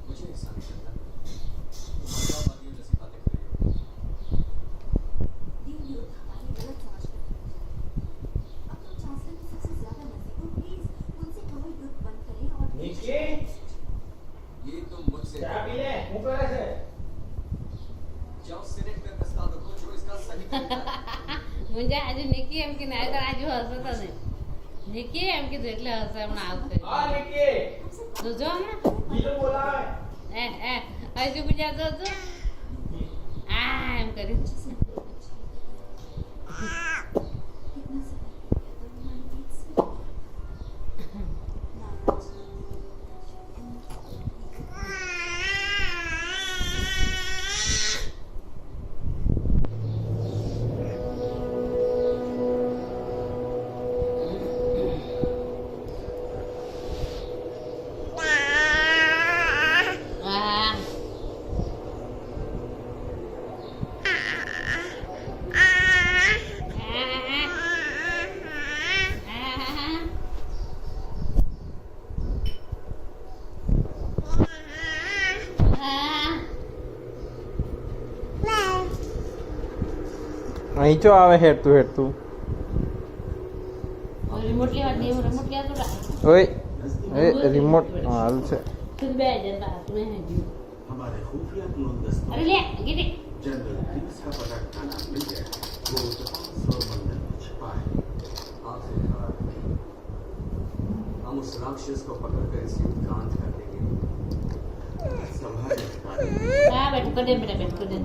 मुझे ऐसा नहीं लगता मर्दाबादियों जैसी बातें कर रही हो। निकी ये तुम मुझसे क्या पी ले मुंह पर ऐसे जाओ सीनेट में प्रस्ताव रखो जो इसका सही तरीका है। म्हणजे આજે નિકી એમ કે ના તો આજુ હસતો નહીં નિકી એમ કીધું એટલે હસે હમણાં આવશે आ निकी જોજો હમણાં ગીલો બોલાવે હજુ બીજા જોજો આ એમ કરી અહીં ચો આવે હેરતું હેરતું રિમોટ લેવા દે રિમોટ લેવા તો ઓય એ રિમોટ હાલ છે ખુદ બે જતા તમે હે જી हमारे खुफिया क्लोन અરે લે ગીટી जनरल प्रिंस का पता ठिकाना मिल गया वो सौरमंडल में छिपा है आखिर हम उस राक्षस को पकड़कर इस युद्ध का अंत कर देंगे। संभाल હા બેઠ કરી દે બેટા બેઠ કરી દે